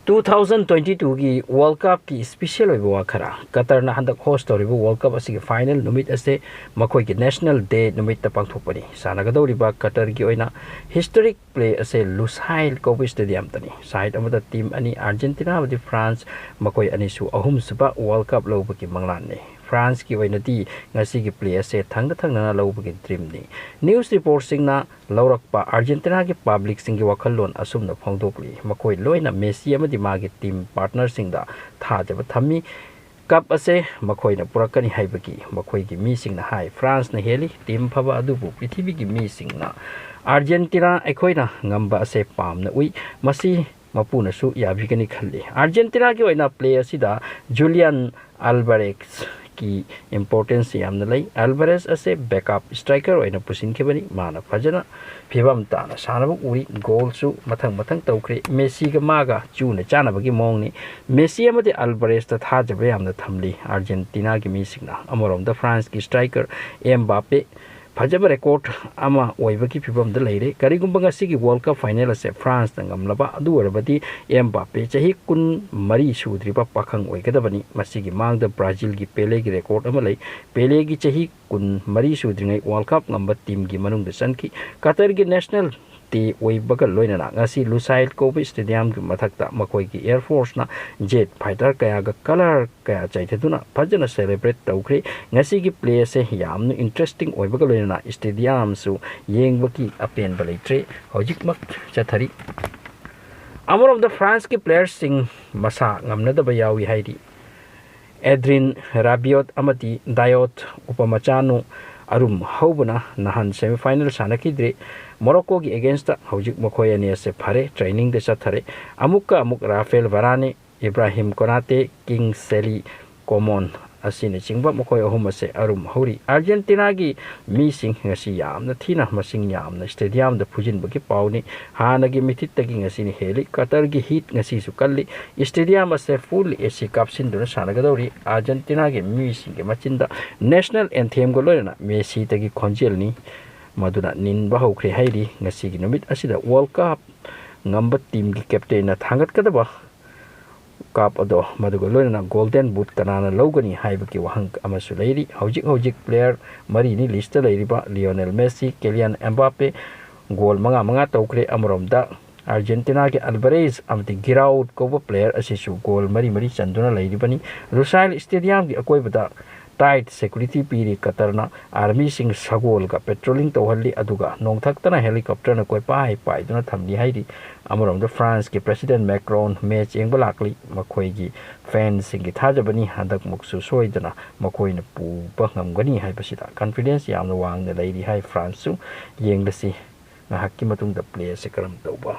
2022 की world cup की special खरा कतर ना हंदक होस्ट तौर वर्ल्ड कप असि फाइनल नुमित असे मखोई की नेशनल डे नुमित पांथोकपनी सानागदौरिबा कतर की ओइना हिस्टोरिक प्ले असे लुसाइल कोब स्टेडियम तनी साइड अमदा टीम अनि अर्जेंटीना अमदी फ्रांस मखोई अनिसु अहुम सुबा वर्ल्ड कप लौबकी मंगलान ने फ्रांस की ओइनदी ngasi की प्ले असे थंगना लौबकी ड्रीम नि न्यूज़ रिपोर्ट सिंगना लौरकपा अर्जेंटीना की पब्लिक सिंग वखलोन असुमना फोंदोकली मखोई लोइना मेसी अमदी मागी टीम पार्टनर सिंगदा थाजब थम्मी कप असे मखोइना पुरकनी हाइबकी मखोई की मी सिंगना हाई फ्रांस ना हेली टीम फबा अदुबु पृथ्वी की मी सिंगना अर्जेंटीना एखोइना ngamba असे पामना उई मसी मपुनसु याबिगनी खल्ली अर्जेंटीना की ओइना प्ले असिदा जुलियन अल्वारेज की इम्पोर्टेंस यामना लई अल्वारेज असे बैकअप स्ट्राइकर ओइना पुसिनखेबनी माना फजना फिबम ताना सानबु उरी गोलसु मथंग तौख्रे मेसी गा मागा चूने चानबगी मोंगनी मेसी अमदे अल्वारेज ता थाजबे यामना थमली अर्जेंटीना की मिसिंगना अमरोम द फ्रांस की स्ट्राइकर एम्बापे फजब रेकॉर्ड अमा ओइबकी फिबम द लेरे करिगुंबा ngasi की वर्ल्ड कप फाइनल से फ्रांस न ngamlaba adu orabadi एम्बापे चाही कुन मरी सुद्रिबा पाखंग ओइगदबनी मसी की मांग द ब्राजील की पेले की रेकॉर्ड अमा लई पेले की चाही कुन मरी सुद्रिङै वर्ल्ड कप ngamba टीम की मनुंग द सनकी कतर की नेशनल ती ओइबगा लोइना ngasi लुसाइल कोब स्टेडियम की मथकता मखोई की एयर फोर्स ना जेट फाइटर कया गा कलर कया चाइथेदुना फजना सेलिब्रेट तौख्रे ngasi की प्ले से यामनु इंटरेस्टिंग ओइबगा लोइना स्टेडियम सु येंगबकी अपेन बलेट्रे हौजिकमक चथरी अमर ऑफ द फ्रांस के प्लेयर्स सिंग मसा ngamnadaba yawi hairi Adrien Rabiot अमती दायोट उपमचानो अरुम हौबना नहान सेमीफाइनल सानकीद्रे मोरक्को की अगेंस्ट हौजिक मखोय अने से फरे ट्रेनिंग दे सथरे अमुक Raphael Varane Ibrahima Konate king सेली कोमोन असिने चिंगबा मखोय अहुम से अरुम हौरी अर्जेंटीना की मीसिंग ngasi यामना थीना मसिंग यामना स्टेडियम द फुजिन बकी पाउनी हानगी मिथित तगी ngasi नि हेली कतर की हिट ngasi सु कल्ली स्टेडियम से फुल एसी कपसिन दुना सानगदौरी अर्जेंटीना की मीसिंग के मचिंदा नेशनल एंथेम गो लोयना मेसी तगी खोंजेल नि मधुना निनबा हौख्रे हाइरी ngasi की नुमित असिदा वर्ल्ड कप ngamba टीम की कैप्टन थांगत कदबा कप अदो मदुगो लोइना गोल्डन बूट कनाना लौगनी हाइबकी वहंक अमसु लेरी हौजिक प्लेयर मरी नि लिस्ट लेरिबा Lionel Messi Kylian Mbappe goal मंगा तौख्रे अमरोमदा अर्जेंटीना के अल्वारेज अमति गिराउट कोबो प्लेयर असिसु गोल मरी चंदुना लेरिबनी लुसाइल स्टेडियम की अकोइबदा टाइट सिक्योरिटी पीरी कतरना आर्मी सिंग सगोल का पेट्रोलिंग तौहली अदुगा नोंथक्तना हेलीकॉप्टर न कोई पाइदुना थमली हाइरी अमरोम द फ्रांस के प्रेसिडेंट मैक्रोन मैच एंगबा लाकली मखोई की फैन सिंग की थाजबनी हदक मुक्सु सोइदना मखोई न पुबा ngамगनी हाइबसिदा कॉन्फिडेंस यामना वांगना लेरी हाइ फ्रांस सु येंगदसी ngahakki matungda प्ले से करम तौबा